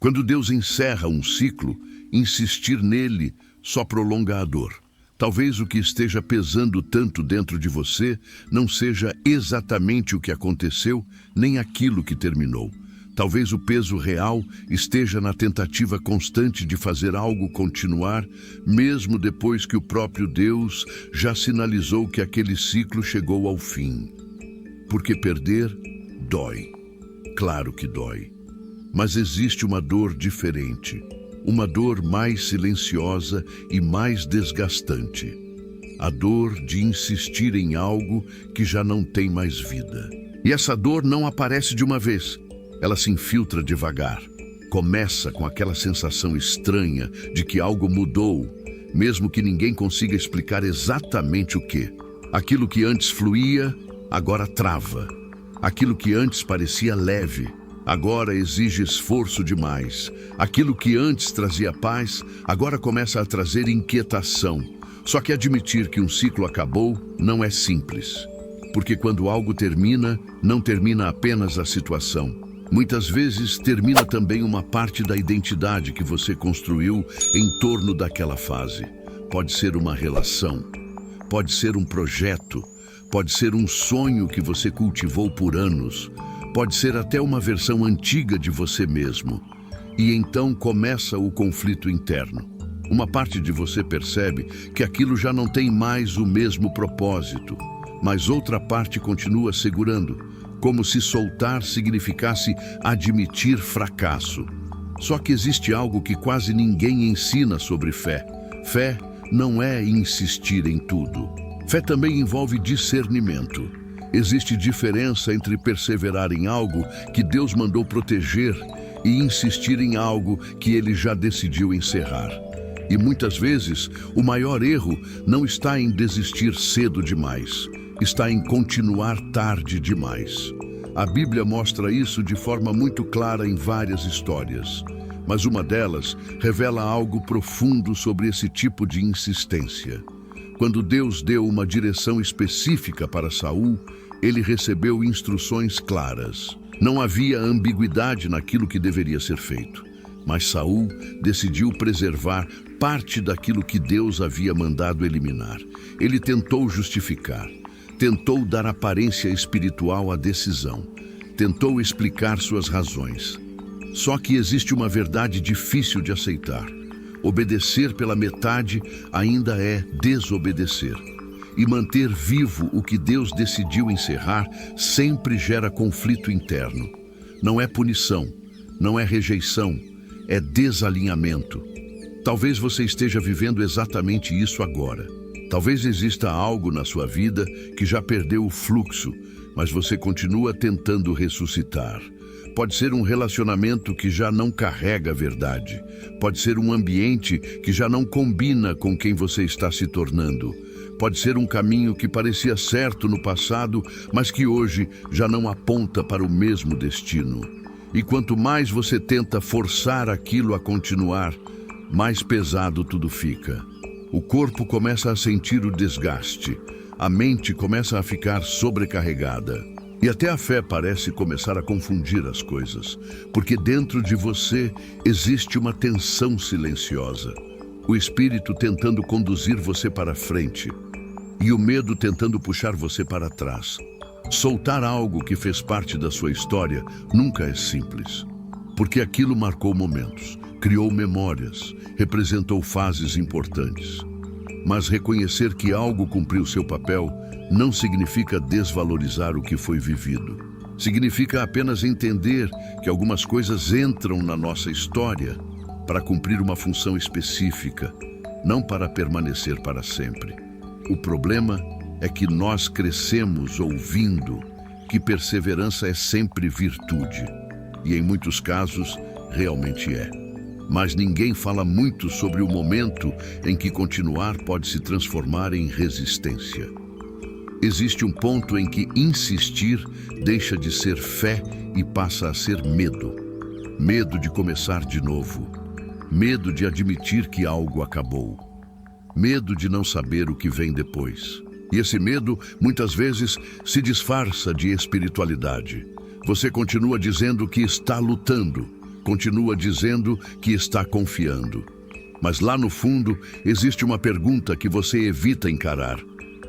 Quando Deus encerra um ciclo, insistir nele só prolonga a dor. Talvez o que esteja pesando tanto dentro de você não seja exatamente o que aconteceu, nem aquilo que terminou. Talvez o peso real esteja na tentativa constante de fazer algo continuar, mesmo depois que o próprio Deus já sinalizou que aquele ciclo chegou ao fim. Porque perder dói. Claro que dói. Mas existe uma dor diferente. Uma dor mais silenciosa e mais desgastante. A dor de insistir em algo que já não tem mais vida. E essa dor não aparece de uma vez. Ela se infiltra devagar. Começa com aquela sensação estranha de que algo mudou, mesmo que ninguém consiga explicar exatamente o que. Aquilo que antes fluía, agora trava. Aquilo que antes parecia leve, agora exige esforço demais. Aquilo que antes trazia paz, agora começa a trazer inquietação. Só que admitir que um ciclo acabou não é simples. Porque quando algo termina, não termina apenas a situação. Muitas vezes termina também uma parte da identidade que você construiu em torno daquela fase. Pode ser uma relação, pode ser um projeto, pode ser um sonho que você cultivou por anos, pode ser até uma versão antiga de você mesmo. E então começa o conflito interno. Uma parte de você percebe que aquilo já não tem mais o mesmo propósito, mas outra parte continua segurando, como se soltar significasse admitir fracasso. Só que existe algo que quase ninguém ensina sobre fé. Fé não é insistir em tudo. Fé também envolve discernimento. Existe diferença entre perseverar em algo que Deus mandou proteger e insistir em algo que Ele já decidiu encerrar. E muitas vezes, o maior erro não está em desistir cedo demais. Está em continuar tarde demais. A Bíblia mostra isso de forma muito clara em várias histórias, mas uma delas revela algo profundo sobre esse tipo de insistência. Quando Deus deu uma direção específica para Saul, ele recebeu instruções claras. Não havia ambiguidade naquilo que deveria ser feito, mas Saul decidiu preservar parte daquilo que Deus havia mandado eliminar. Ele tentou justificar. Tentou dar aparência espiritual à decisão. Tentou explicar suas razões. Só que existe uma verdade difícil de aceitar. Obedecer pela metade ainda é desobedecer. E manter vivo o que Deus decidiu encerrar sempre gera conflito interno. Não é punição, não é rejeição, é desalinhamento. Talvez você esteja vivendo exatamente isso agora. Talvez exista algo na sua vida que já perdeu o fluxo, mas você continua tentando ressuscitar. Pode ser um relacionamento que já não carrega a verdade. Pode ser um ambiente que já não combina com quem você está se tornando. Pode ser um caminho que parecia certo no passado, mas que hoje já não aponta para o mesmo destino. E quanto mais você tenta forçar aquilo a continuar, mais pesado tudo fica. O corpo começa a sentir o desgaste, a mente começa a ficar sobrecarregada. E até a fé parece começar a confundir as coisas, porque dentro de você existe uma tensão silenciosa. O espírito tentando conduzir você para frente e o medo tentando puxar você para trás. Soltar algo que fez parte da sua história nunca é simples, porque aquilo marcou momentos, criou memórias, representou fases importantes. Mas reconhecer que algo cumpriu seu papel não significa desvalorizar o que foi vivido. Significa apenas entender que algumas coisas entram na nossa história para cumprir uma função específica, não para permanecer para sempre. O problema é que nós crescemos ouvindo que perseverança é sempre virtude, e em muitos casos realmente é. Mas ninguém fala muito sobre o momento em que continuar pode se transformar em resistência. Existe um ponto em que insistir deixa de ser fé e passa a ser medo. Medo de começar de novo. Medo de admitir que algo acabou. Medo de não saber o que vem depois. E esse medo, muitas vezes, se disfarça de espiritualidade. Você continua dizendo que está lutando, continua dizendo que está confiando. Mas lá no fundo existe uma pergunta que você evita encarar.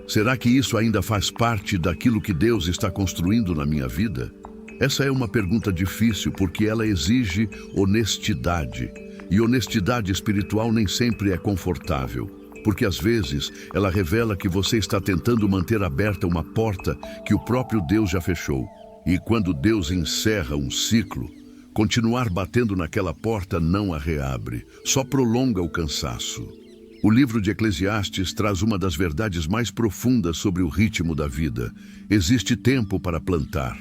Será que isso ainda faz parte daquilo que Deus está construindo na minha vida? Essa é uma pergunta difícil porque ela exige honestidade. E honestidade espiritual nem sempre é confortável, porque às vezes ela revela que você está tentando manter aberta uma porta que o próprio Deus já fechou. E quando Deus encerra um ciclo, continuar batendo naquela porta não a reabre, só prolonga o cansaço. O livro de Eclesiastes traz uma das verdades mais profundas sobre o ritmo da vida. Existe tempo para plantar.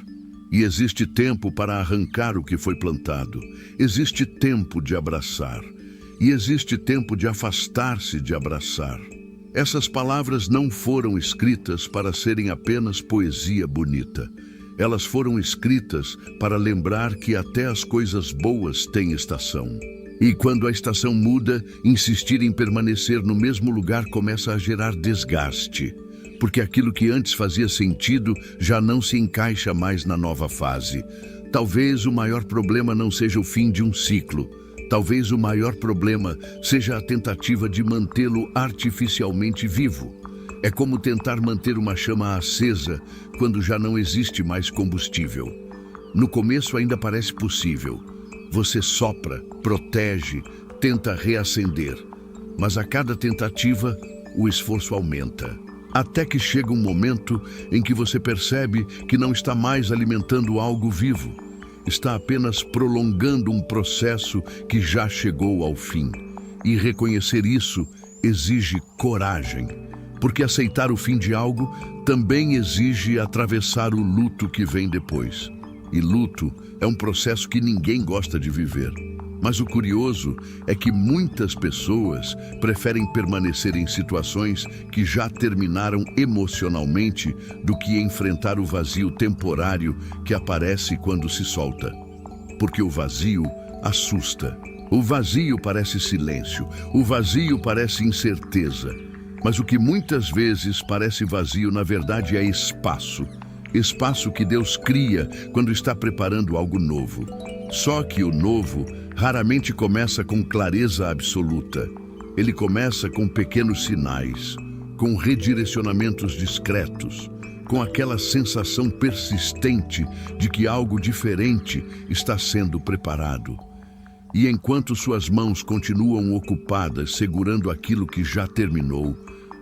E existe tempo para arrancar o que foi plantado. Existe tempo de abraçar. E existe tempo de afastar-se de abraçar. Essas palavras não foram escritas para serem apenas poesia bonita. Elas foram escritas para lembrar que até as coisas boas têm estação. E quando a estação muda, insistir em permanecer no mesmo lugar começa a gerar desgaste. Porque aquilo que antes fazia sentido já não se encaixa mais na nova fase. Talvez o maior problema não seja o fim de um ciclo. Talvez o maior problema seja a tentativa de mantê-lo artificialmente vivo. É como tentar manter uma chama acesa quando já não existe mais combustível. No começo ainda parece possível. Você sopra, protege, tenta reacender. Mas a cada tentativa, o esforço aumenta. Até que chega um momento em que você percebe que não está mais alimentando algo vivo. Está apenas prolongando um processo que já chegou ao fim. E reconhecer isso exige coragem. Porque aceitar o fim de algo também exige atravessar o luto que vem depois. E luto é um processo que ninguém gosta de viver. Mas o curioso é que muitas pessoas preferem permanecer em situações que já terminaram emocionalmente do que enfrentar o vazio temporário que aparece quando se solta. Porque o vazio assusta. O vazio parece silêncio. O vazio parece incerteza. Mas o que muitas vezes parece vazio, na verdade, é espaço. Espaço que Deus cria quando está preparando algo novo. Só que o novo raramente começa com clareza absoluta. Ele começa com pequenos sinais, com redirecionamentos discretos, com aquela sensação persistente de que algo diferente está sendo preparado. E enquanto suas mãos continuam ocupadas segurando aquilo que já terminou,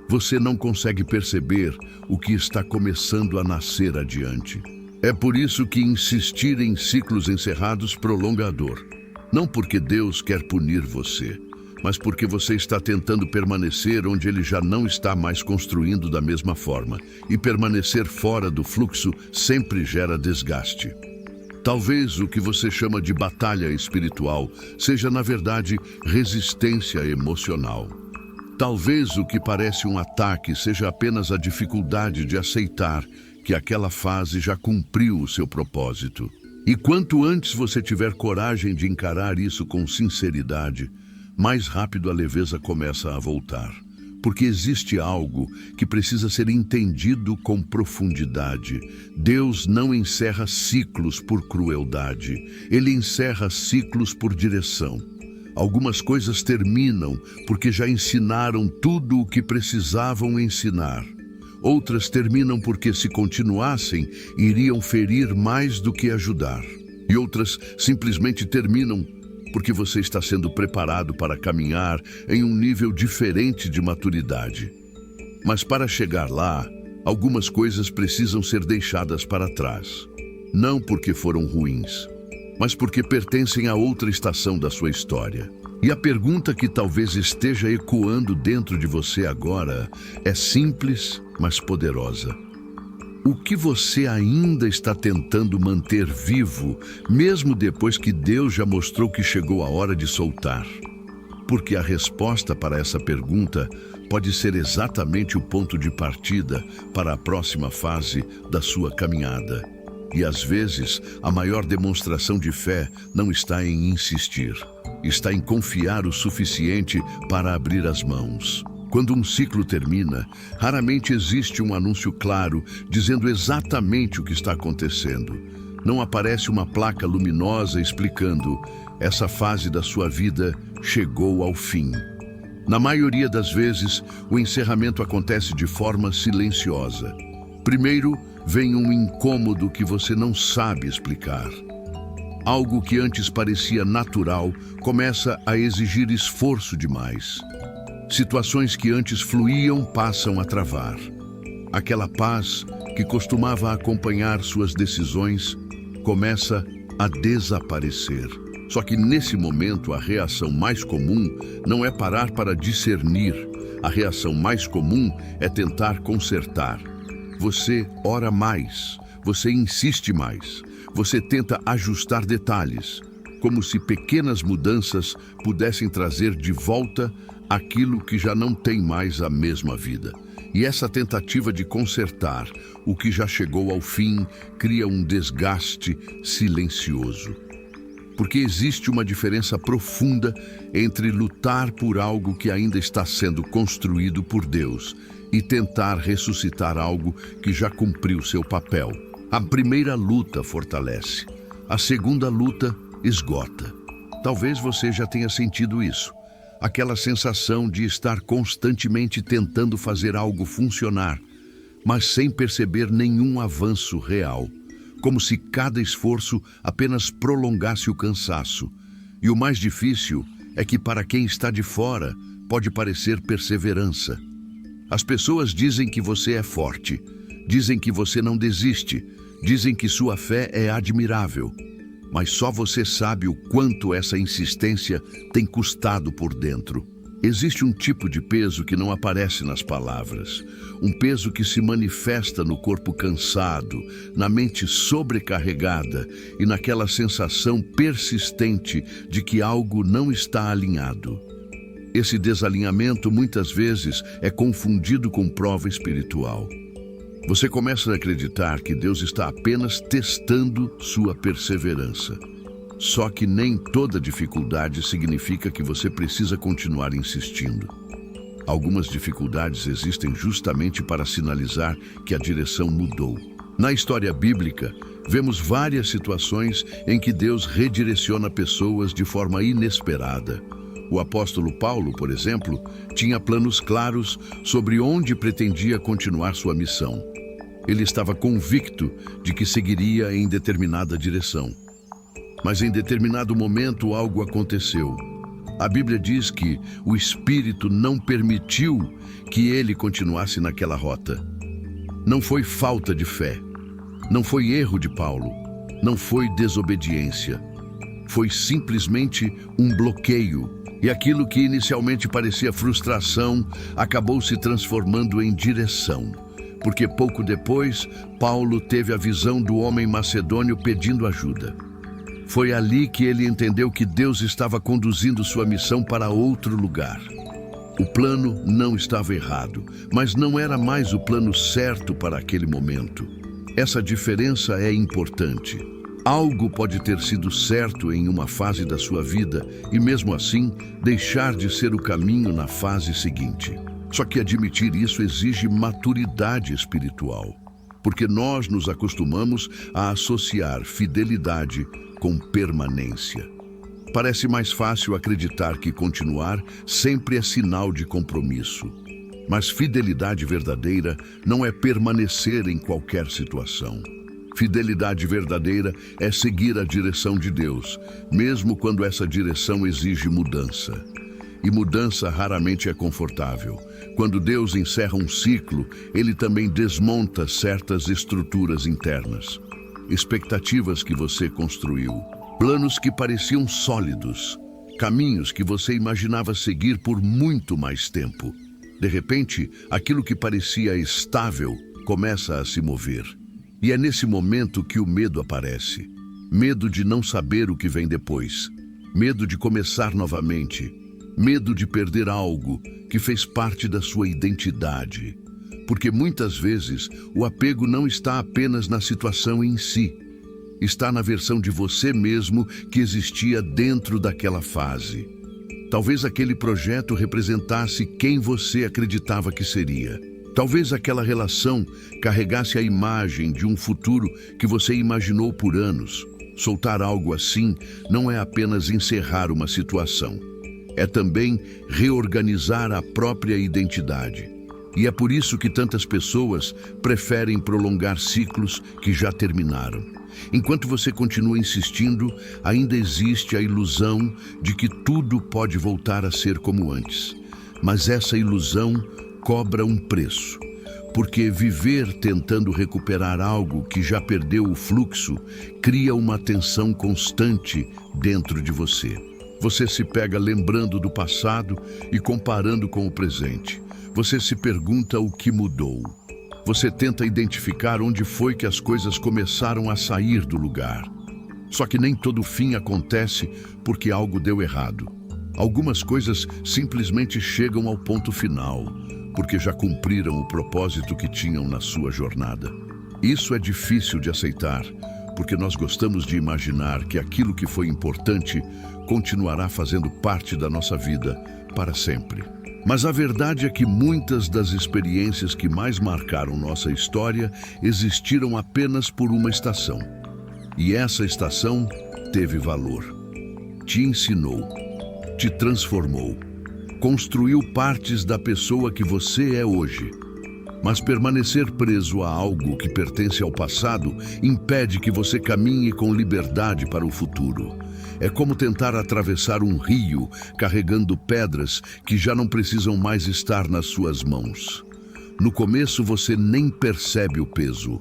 você não consegue perceber o que está começando a nascer adiante. É por isso que insistir em ciclos encerrados prolonga a dor. Não porque Deus quer punir você, mas porque você está tentando permanecer onde Ele já não está mais construindo da mesma forma. E permanecer fora do fluxo sempre gera desgaste. Talvez o que você chama de batalha espiritual seja, na verdade, resistência emocional. Talvez o que parece um ataque seja apenas a dificuldade de aceitar que aquela fase já cumpriu o seu propósito. E quanto antes você tiver coragem de encarar isso com sinceridade, mais rápido a leveza começa a voltar. Porque existe algo que precisa ser entendido com profundidade. Deus não encerra ciclos por crueldade. Ele encerra ciclos por direção. Algumas coisas terminam porque já ensinaram tudo o que precisavam ensinar. Outras terminam porque, se continuassem, iriam ferir mais do que ajudar. E outras simplesmente terminam porque você está sendo preparado para caminhar em um nível diferente de maturidade. Mas para chegar lá, algumas coisas precisam ser deixadas para trás. Não porque foram ruins, mas porque pertencem a outra estação da sua história. E a pergunta que talvez esteja ecoando dentro de você agora é simples, mas poderosa. O que você ainda está tentando manter vivo, mesmo depois que Deus já mostrou que chegou a hora de soltar? Porque a resposta para essa pergunta pode ser exatamente o ponto de partida para a próxima fase da sua caminhada. E às vezes, a maior demonstração de fé não está em insistir, está em confiar o suficiente para abrir as mãos. Quando um ciclo termina, raramente existe um anúncio claro dizendo exatamente o que está acontecendo. Não aparece uma placa luminosa explicando: essa fase da sua vida chegou ao fim. Na maioria das vezes, o encerramento acontece de forma silenciosa. Primeiro, vem um incômodo que você não sabe explicar. Algo que antes parecia natural começa a exigir esforço demais. Situações que antes fluíam passam a travar. Aquela paz que costumava acompanhar suas decisões começa a desaparecer. Só que nesse momento a reação mais comum não é parar para discernir. A reação mais comum é tentar consertar. Você ora mais, você insiste mais, você tenta ajustar detalhes, como se pequenas mudanças pudessem trazer de volta aquilo que já não tem mais a mesma vida. E essa tentativa de consertar o que já chegou ao fim cria um desgaste silencioso. Porque existe uma diferença profunda entre lutar por algo que ainda está sendo construído por Deus e tentar ressuscitar algo que já cumpriu seu papel. A primeira luta fortalece, a segunda luta esgota. Talvez você já tenha sentido isso. Aquela sensação de estar constantemente tentando fazer algo funcionar, mas sem perceber nenhum avanço real. Como se cada esforço apenas prolongasse o cansaço. E o mais difícil é que para quem está de fora pode parecer perseverança. As pessoas dizem que você é forte, dizem que você não desiste, dizem que sua fé é admirável. Mas só você sabe o quanto essa insistência tem custado por dentro. Existe um tipo de peso que não aparece nas palavras. Um peso que se manifesta no corpo cansado, na mente sobrecarregada e naquela sensação persistente de que algo não está alinhado. Esse desalinhamento muitas vezes é confundido com prova espiritual. Você começa a acreditar que Deus está apenas testando sua perseverança. Só que nem toda dificuldade significa que você precisa continuar insistindo. Algumas dificuldades existem justamente para sinalizar que a direção mudou. Na história bíblica, vemos várias situações em que Deus redireciona pessoas de forma inesperada. O apóstolo Paulo, por exemplo, tinha planos claros sobre onde pretendia continuar sua missão. Ele estava convicto de que seguiria em determinada direção. Mas em determinado momento algo aconteceu. A Bíblia diz que o Espírito não permitiu que ele continuasse naquela rota. Não foi falta de fé, não foi erro de Paulo, não foi desobediência. Foi simplesmente um bloqueio. E aquilo que inicialmente parecia frustração acabou se transformando em direção. Porque pouco depois, Paulo teve a visão do homem macedônio pedindo ajuda. Foi ali que ele entendeu que Deus estava conduzindo sua missão para outro lugar. O plano não estava errado, mas não era mais o plano certo para aquele momento. Essa diferença é importante. Algo pode ter sido certo em uma fase da sua vida e, mesmo assim, deixar de ser o caminho na fase seguinte. Só que admitir isso exige maturidade espiritual, porque nós nos acostumamos a associar fidelidade com permanência. Parece mais fácil acreditar que continuar sempre é sinal de compromisso. Mas fidelidade verdadeira não é permanecer em qualquer situação. Fidelidade verdadeira é seguir a direção de Deus, mesmo quando essa direção exige mudança. E mudança raramente é confortável. Quando Deus encerra um ciclo, Ele também desmonta certas estruturas internas. Expectativas que você construiu, planos que pareciam sólidos, caminhos que você imaginava seguir por muito mais tempo. De repente, aquilo que parecia estável começa a se mover. E é nesse momento que o medo aparece. Medo de não saber o que vem depois. Medo de começar novamente. Medo de perder algo que fez parte da sua identidade. Porque muitas vezes o apego não está apenas na situação em si. Está na versão de você mesmo que existia dentro daquela fase. Talvez aquele projeto representasse quem você acreditava que seria. Talvez aquela relação carregasse a imagem de um futuro que você imaginou por anos. Soltar algo assim não é apenas encerrar uma situação. É também reorganizar a própria identidade. E é por isso que tantas pessoas preferem prolongar ciclos que já terminaram. Enquanto você continua insistindo, ainda existe a ilusão de que tudo pode voltar a ser como antes. Mas essa ilusão cobra um preço. Porque viver tentando recuperar algo que já perdeu o fluxo cria uma tensão constante dentro de você. Você se pega lembrando do passado e comparando com o presente. Você se pergunta o que mudou. Você tenta identificar onde foi que as coisas começaram a sair do lugar. Só que nem todo fim acontece porque algo deu errado. Algumas coisas simplesmente chegam ao ponto final, porque já cumpriram o propósito que tinham na sua jornada. Isso é difícil de aceitar, porque nós gostamos de imaginar que aquilo que foi importante continuará fazendo parte da nossa vida para sempre. Mas a verdade é que muitas das experiências que mais marcaram nossa história existiram apenas por uma estação. E essa estação teve valor. Te ensinou, te transformou, construiu partes da pessoa que você é hoje. Mas permanecer preso a algo que pertence ao passado impede que você caminhe com liberdade para o futuro. É como tentar atravessar um rio carregando pedras que já não precisam mais estar nas suas mãos. No começo você nem percebe o peso.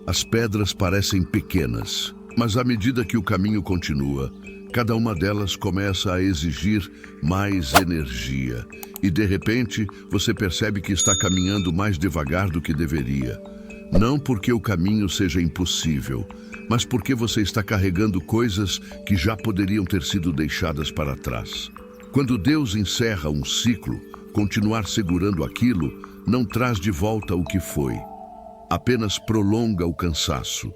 As pedras parecem pequenas, mas à medida que o caminho continua, cada uma delas começa a exigir mais energia. E de repente, você percebe que está caminhando mais devagar do que deveria. Não porque o caminho seja impossível, mas porque você está carregando coisas que já poderiam ter sido deixadas para trás. Quando Deus encerra um ciclo, continuar segurando aquilo não traz de volta o que foi. Apenas prolonga o cansaço.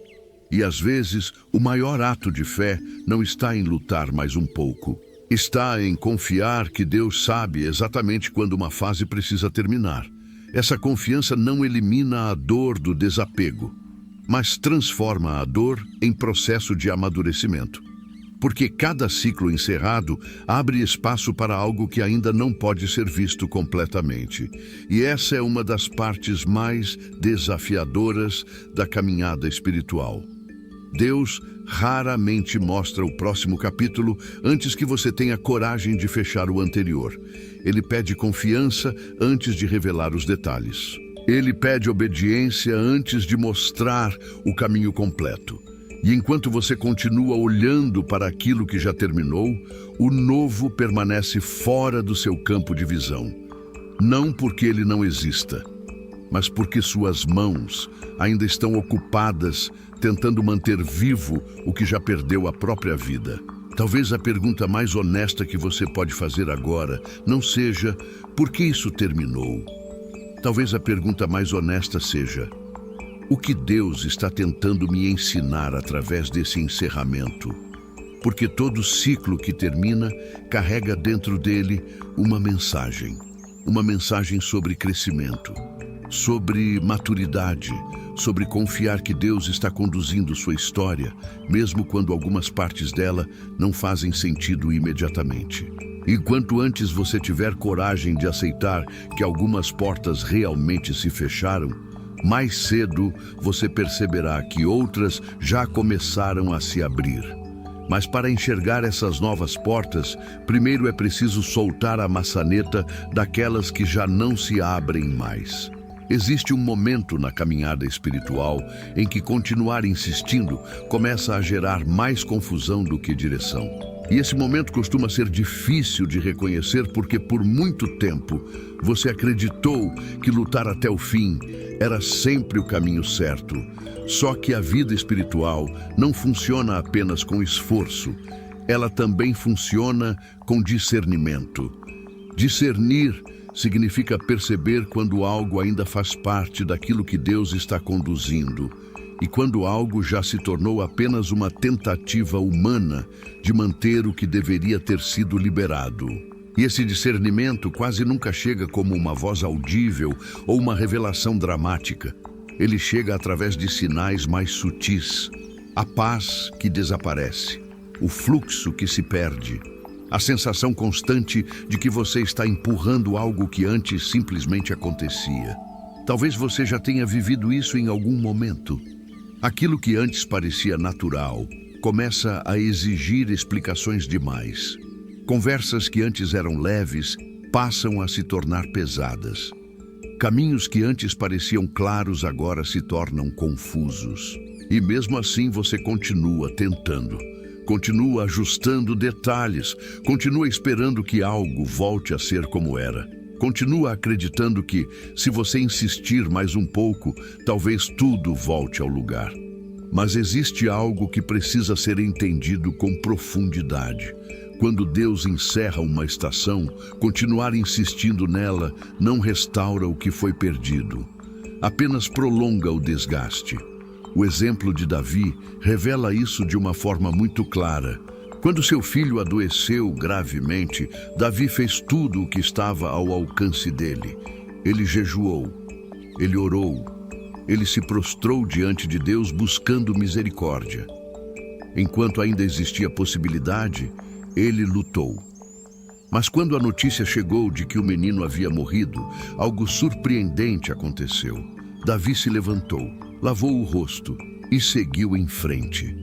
E às vezes, o maior ato de fé não está em lutar mais um pouco. Está em confiar que Deus sabe exatamente quando uma fase precisa terminar. Essa confiança não elimina a dor do desapego, mas transforma a dor em processo de amadurecimento. Porque cada ciclo encerrado abre espaço para algo que ainda não pode ser visto completamente. E essa é uma das partes mais desafiadoras da caminhada espiritual. Deus raramente mostra o próximo capítulo antes que você tenha coragem de fechar o anterior. Ele pede confiança antes de revelar os detalhes. Ele pede obediência antes de mostrar o caminho completo. E enquanto você continua olhando para aquilo que já terminou, o novo permanece fora do seu campo de visão. Não porque ele não exista, mas porque suas mãos ainda estão ocupadas tentando manter vivo o que já perdeu a própria vida. Talvez a pergunta mais honesta que você pode fazer agora não seja por que isso terminou. Talvez a pergunta mais honesta seja: o que Deus está tentando me ensinar através desse encerramento? Porque todo ciclo que termina carrega dentro dele uma mensagem sobre crescimento, sobre maturidade, sobre confiar que Deus está conduzindo sua história, mesmo quando algumas partes dela não fazem sentido imediatamente. E quanto antes você tiver coragem de aceitar que algumas portas realmente se fecharam, mais cedo você perceberá que outras já começaram a se abrir. Mas para enxergar essas novas portas, primeiro é preciso soltar a maçaneta daquelas que já não se abrem mais. Existe um momento na caminhada espiritual em que continuar insistindo começa a gerar mais confusão do que direção. E esse momento costuma ser difícil de reconhecer porque por muito tempo você acreditou que lutar até o fim era sempre o caminho certo. Só que a vida espiritual não funciona apenas com esforço, ela também funciona com discernimento. Discernir significa perceber quando algo ainda faz parte daquilo que Deus está conduzindo e quando algo já se tornou apenas uma tentativa humana de manter o que deveria ter sido liberado. E esse discernimento quase nunca chega como uma voz audível ou uma revelação dramática. Ele chega através de sinais mais sutis. A paz que desaparece, o fluxo que se perde, a sensação constante de que você está empurrando algo que antes simplesmente acontecia. Talvez você já tenha vivido isso em algum momento. Aquilo que antes parecia natural começa a exigir explicações demais. Conversas que antes eram leves passam a se tornar pesadas. Caminhos que antes pareciam claros agora se tornam confusos. E mesmo assim você continua tentando, continua ajustando detalhes, continua esperando que algo volte a ser como era. Continua acreditando que, se você insistir mais um pouco, talvez tudo volte ao lugar. Mas existe algo que precisa ser entendido com profundidade. Quando Deus encerra uma estação, continuar insistindo nela não restaura o que foi perdido, apenas prolonga o desgaste. O exemplo de Davi revela isso de uma forma muito clara. Quando seu filho adoeceu gravemente, Davi fez tudo o que estava ao alcance dele. Ele jejuou, ele orou, ele se prostrou diante de Deus buscando misericórdia. Enquanto ainda existia possibilidade, ele lutou. Mas quando a notícia chegou de que o menino havia morrido, algo surpreendente aconteceu. Davi se levantou, lavou o rosto e seguiu em frente.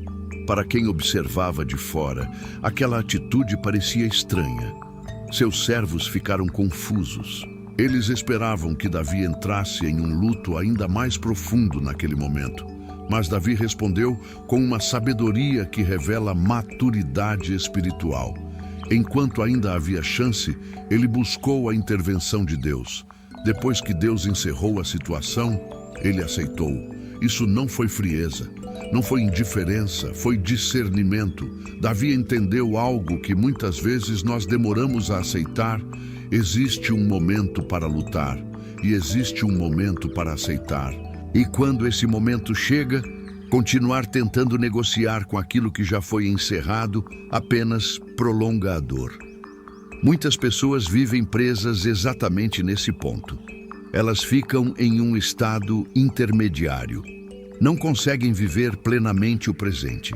Para quem observava de fora, aquela atitude parecia estranha. Seus servos ficaram confusos. Eles esperavam que Davi entrasse em um luto ainda mais profundo naquele momento. Mas Davi respondeu com uma sabedoria que revela maturidade espiritual. Enquanto ainda havia chance, ele buscou a intervenção de Deus. Depois que Deus encerrou a situação, ele aceitou. Isso não foi frieza, não foi indiferença, foi discernimento. Davi entendeu algo que muitas vezes nós demoramos a aceitar. Existe um momento para lutar e existe um momento para aceitar. E quando esse momento chega, continuar tentando negociar com aquilo que já foi encerrado apenas prolonga a dor. Muitas pessoas vivem presas exatamente nesse ponto. Elas ficam em um estado intermediário. Não conseguem viver plenamente o presente,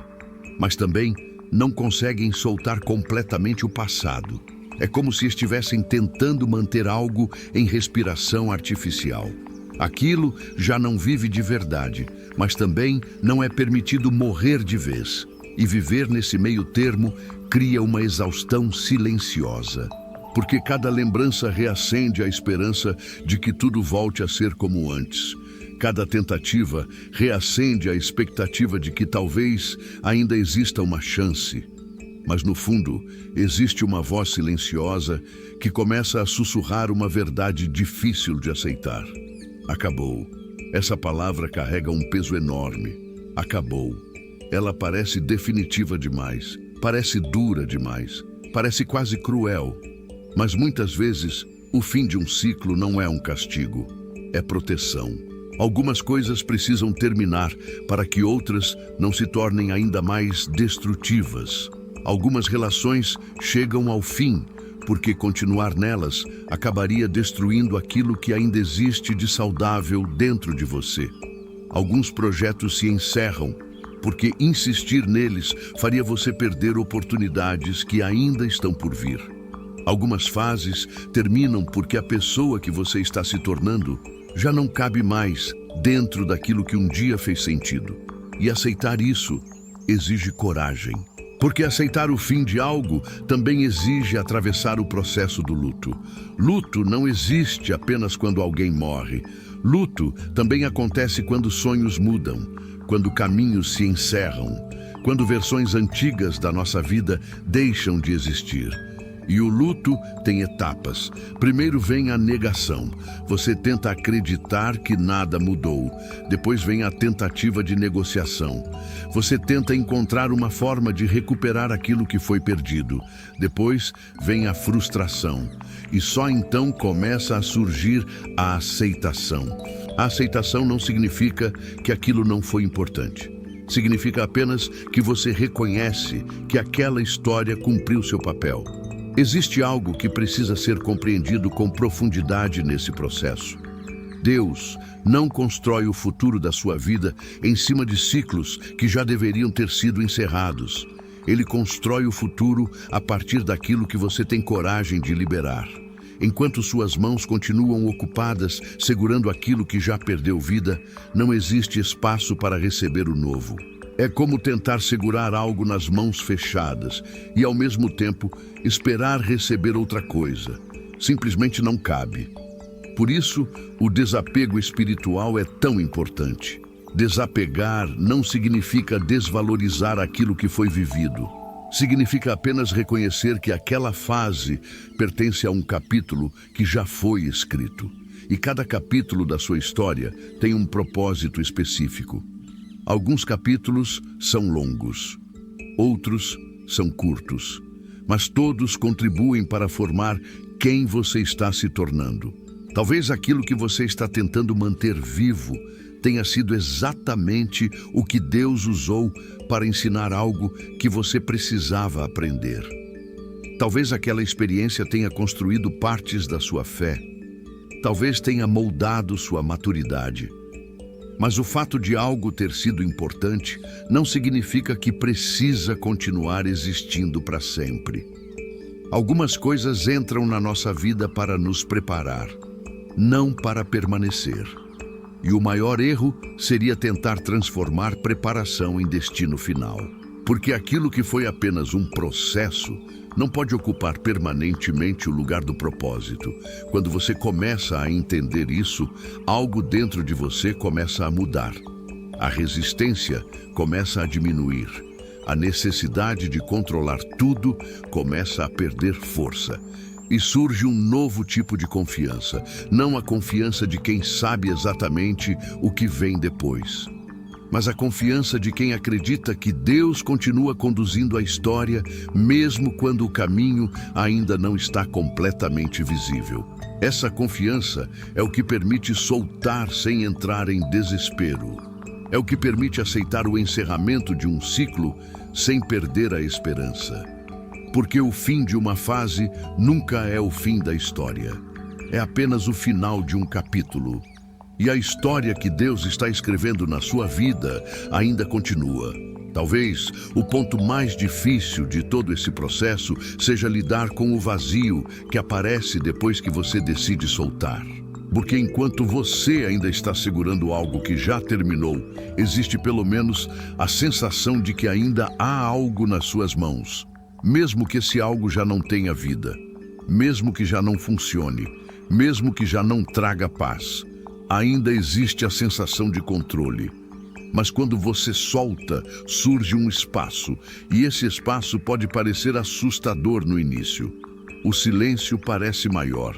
mas também não conseguem soltar completamente o passado. É como se estivessem tentando manter algo em respiração artificial. Aquilo já não vive de verdade, mas também não é permitido morrer de vez. E viver nesse meio termo cria uma exaustão silenciosa. Porque cada lembrança reacende a esperança de que tudo volte a ser como antes. Cada tentativa reacende a expectativa de que talvez ainda exista uma chance. Mas no fundo, existe uma voz silenciosa que começa a sussurrar uma verdade difícil de aceitar. Acabou. Essa palavra carrega um peso enorme. Acabou. Ela parece definitiva demais, parece dura demais, parece quase cruel. Mas muitas vezes, o fim de um ciclo não é um castigo, é proteção. Algumas coisas precisam terminar para que outras não se tornem ainda mais destrutivas. Algumas relações chegam ao fim, porque continuar nelas acabaria destruindo aquilo que ainda existe de saudável dentro de você. Alguns projetos se encerram, porque insistir neles faria você perder oportunidades que ainda estão por vir. Algumas fases terminam porque a pessoa que você está se tornando já não cabe mais dentro daquilo que um dia fez sentido. E aceitar isso exige coragem. Porque aceitar o fim de algo também exige atravessar o processo do luto. Luto não existe apenas quando alguém morre. Luto também acontece quando sonhos mudam, quando caminhos se encerram, quando versões antigas da nossa vida deixam de existir. E o luto tem etapas. Primeiro vem a negação. Você tenta acreditar que nada mudou. Depois vem a tentativa de negociação. Você tenta encontrar uma forma de recuperar aquilo que foi perdido. Depois vem a frustração. E só então começa a surgir a aceitação. A aceitação não significa que aquilo não foi importante. Significa apenas que você reconhece que aquela história cumpriu seu papel. Existe algo que precisa ser compreendido com profundidade nesse processo. Deus não constrói o futuro da sua vida em cima de ciclos que já deveriam ter sido encerrados. Ele constrói o futuro a partir daquilo que você tem coragem de liberar. Enquanto suas mãos continuam ocupadas segurando aquilo que já perdeu vida, não existe espaço para receber o novo. É como tentar segurar algo nas mãos fechadas e, ao mesmo tempo, esperar receber outra coisa. Simplesmente não cabe. Por isso, o desapego espiritual é tão importante. Desapegar não significa desvalorizar aquilo que foi vivido. Significa apenas reconhecer que aquela fase pertence a um capítulo que já foi escrito. E cada capítulo da sua história tem um propósito específico. Alguns capítulos são longos, outros são curtos, mas todos contribuem para formar quem você está se tornando. Talvez aquilo que você está tentando manter vivo tenha sido exatamente o que Deus usou para ensinar algo que você precisava aprender. Talvez aquela experiência tenha construído partes da sua fé. Talvez tenha moldado sua maturidade. Mas o fato de algo ter sido importante não significa que precisa continuar existindo para sempre. Algumas coisas entram na nossa vida para nos preparar, não para permanecer. E o maior erro seria tentar transformar preparação em destino final. Porque aquilo que foi apenas um processo não pode ocupar permanentemente o lugar do propósito. Quando você começa a entender isso, algo dentro de você começa a mudar. A resistência começa a diminuir. A necessidade de controlar tudo começa a perder força. E surge um novo tipo de confiança, não a confiança de quem sabe exatamente o que vem depois, mas a confiança de quem acredita que Deus continua conduzindo a história, mesmo quando o caminho ainda não está completamente visível. Essa confiança é o que permite soltar sem entrar em desespero. É o que permite aceitar o encerramento de um ciclo sem perder a esperança. Porque o fim de uma fase nunca é o fim da história. É apenas o final de um capítulo. E a história que Deus está escrevendo na sua vida ainda continua. Talvez o ponto mais difícil de todo esse processo seja lidar com o vazio que aparece depois que você decide soltar. Porque enquanto você ainda está segurando algo que já terminou, existe pelo menos a sensação de que ainda há algo nas suas mãos. Mesmo que esse algo já não tenha vida, mesmo que já não funcione, mesmo que já não traga paz, ainda existe a sensação de controle. Mas quando você solta, surge um espaço, e esse espaço pode parecer assustador no início. O silêncio parece maior.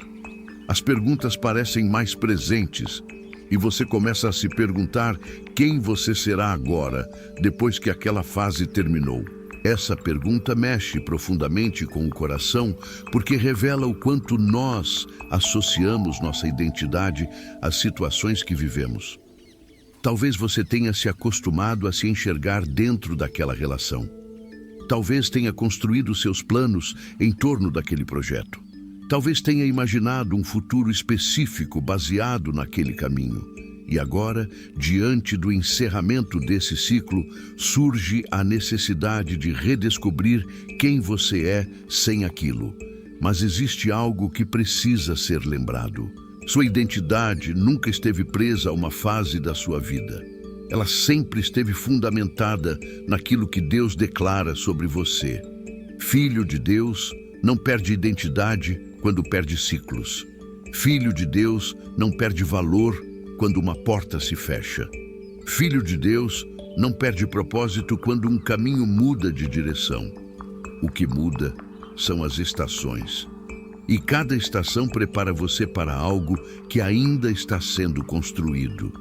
As perguntas parecem mais presentes, e você começa a se perguntar quem você será agora, depois que aquela fase terminou. Essa pergunta mexe profundamente com o coração, porque revela o quanto nós associamos nossa identidade às situações que vivemos. Talvez você tenha se acostumado a se enxergar dentro daquela relação. Talvez tenha construído seus planos em torno daquele projeto. Talvez tenha imaginado um futuro específico baseado naquele caminho. E agora, diante do encerramento desse ciclo, surge a necessidade de redescobrir quem você é sem aquilo. Mas existe algo que precisa ser lembrado. Sua identidade nunca esteve presa a uma fase da sua vida. Ela sempre esteve fundamentada naquilo que Deus declara sobre você. Filho de Deus não perde identidade quando perde ciclos. Filho de Deus não perde valor quando uma porta se fecha. Filho de Deus não perde propósito quando um caminho muda de direção. O que muda são as estações. E cada estação prepara você para algo que ainda está sendo construído.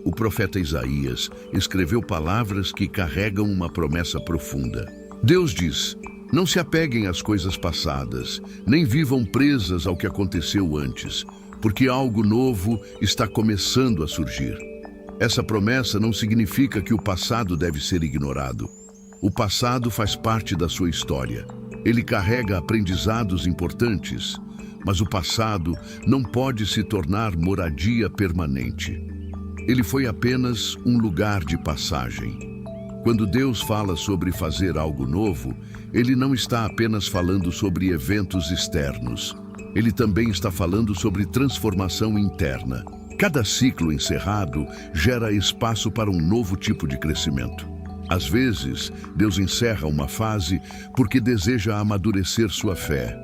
O profeta Isaías escreveu palavras que carregam uma promessa profunda. Deus diz: não se apeguem às coisas passadas, nem vivam presas ao que aconteceu antes, porque algo novo está começando a surgir. Essa promessa não significa que o passado deve ser ignorado. O passado faz parte da sua história. Ele carrega aprendizados importantes, mas o passado não pode se tornar moradia permanente. Ele foi apenas um lugar de passagem. Quando Deus fala sobre fazer algo novo, Ele não está apenas falando sobre eventos externos. Ele também está falando sobre transformação interna. Cada ciclo encerrado gera espaço para um novo tipo de crescimento. Às vezes, Deus encerra uma fase porque deseja amadurecer sua fé.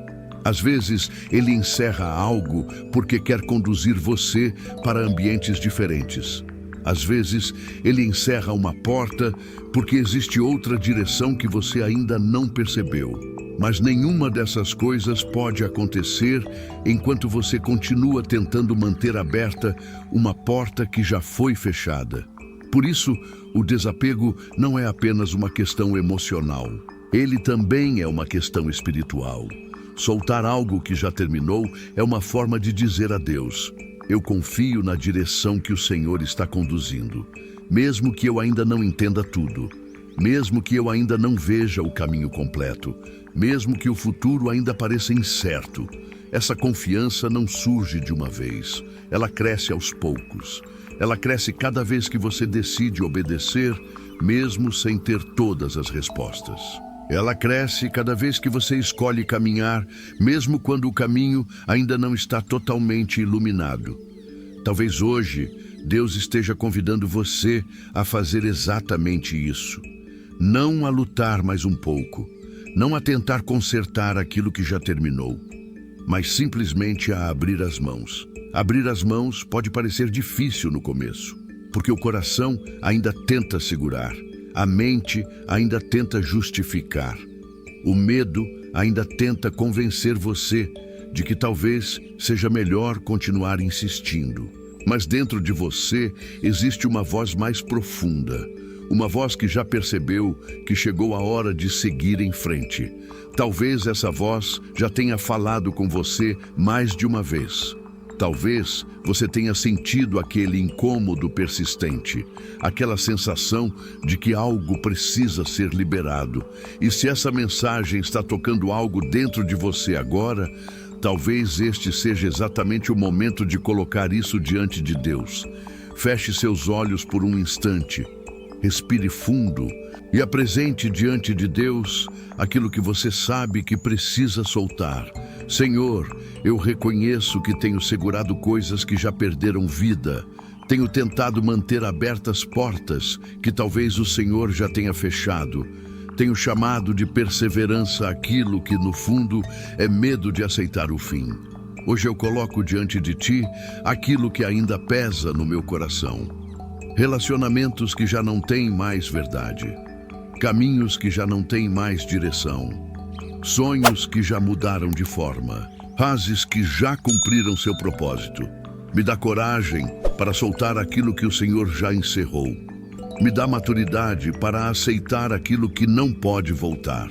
Às vezes, Ele encerra algo porque quer conduzir você para ambientes diferentes. Às vezes, Ele encerra uma porta porque existe outra direção que você ainda não percebeu. Mas nenhuma dessas coisas pode acontecer enquanto você continua tentando manter aberta uma porta que já foi fechada. Por isso, o desapego não é apenas uma questão emocional. Ele também é uma questão espiritual. Soltar algo que já terminou é uma forma de dizer a Deus: eu confio na direção que o Senhor está conduzindo, mesmo que eu ainda não entenda tudo, mesmo que eu ainda não veja o caminho completo, mesmo que o futuro ainda pareça incerto. Essa confiança não surge de uma vez, ela cresce aos poucos. Ela cresce cada vez que você decide obedecer, mesmo sem ter todas as respostas. Ela cresce cada vez que você escolhe caminhar, mesmo quando o caminho ainda não está totalmente iluminado. Talvez hoje Deus esteja convidando você a fazer exatamente isso. Não a lutar mais um pouco, não a tentar consertar aquilo que já terminou, mas simplesmente a abrir as mãos. Abrir as mãos pode parecer difícil no começo, porque o coração ainda tenta segurar, a mente ainda tenta justificar, o medo ainda tenta convencer você de que talvez seja melhor continuar insistindo. Mas dentro de você existe uma voz mais profunda, uma voz que já percebeu que chegou a hora de seguir em frente. Talvez essa voz já tenha falado com você mais de uma vez. Talvez você tenha sentido aquele incômodo persistente, aquela sensação de que algo precisa ser liberado. E se essa mensagem está tocando algo dentro de você agora, talvez este seja exatamente o momento de colocar isso diante de Deus. Feche seus olhos por um instante, respire fundo e apresente diante de Deus aquilo que você sabe que precisa soltar. Senhor, eu reconheço que tenho segurado coisas que já perderam vida. Tenho tentado manter abertas portas que talvez o Senhor já tenha fechado. Tenho chamado de perseverança aquilo que, no fundo, é medo de aceitar o fim. Hoje eu coloco diante de Ti aquilo que ainda pesa no meu coração. Relacionamentos que já não têm mais verdade. Caminhos que já não têm mais direção. Sonhos que já mudaram de forma. Fases que já cumpriram seu propósito. Me dá coragem para soltar aquilo que o Senhor já encerrou. Me dá maturidade para aceitar aquilo que não pode voltar.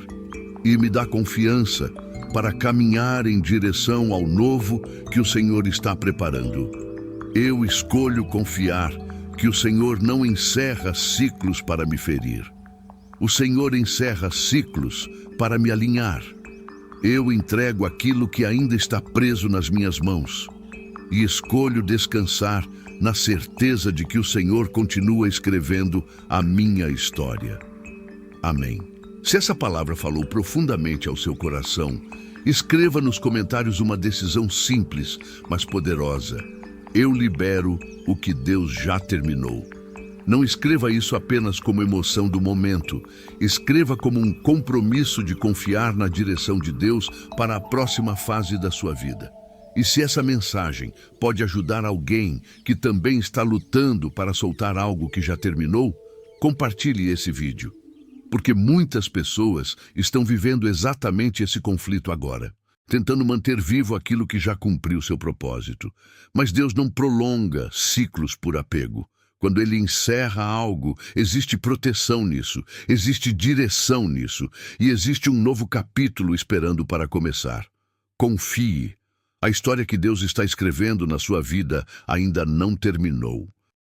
E me dá confiança para caminhar em direção ao novo que o Senhor está preparando. Eu escolho confiar que o Senhor não encerra ciclos para me ferir. O Senhor encerra ciclos para me alinhar. Eu entrego aquilo que ainda está preso nas minhas mãos e escolho descansar na certeza de que o Senhor continua escrevendo a minha história. Amém. Se essa palavra falou profundamente ao seu coração, escreva nos comentários uma decisão simples, mas poderosa. Eu libero o que Deus já terminou. Não escreva isso apenas como emoção do momento. Escreva como um compromisso de confiar na direção de Deus para a próxima fase da sua vida. E se essa mensagem pode ajudar alguém que também está lutando para soltar algo que já terminou, compartilhe esse vídeo. Porque muitas pessoas estão vivendo exatamente esse conflito agora, tentando manter vivo aquilo que já cumpriu seu propósito. Mas Deus não prolonga ciclos por apego. Quando Ele encerra algo, existe proteção nisso, existe direção nisso, e existe um novo capítulo esperando para começar. Confie. A história que Deus está escrevendo na sua vida ainda não terminou.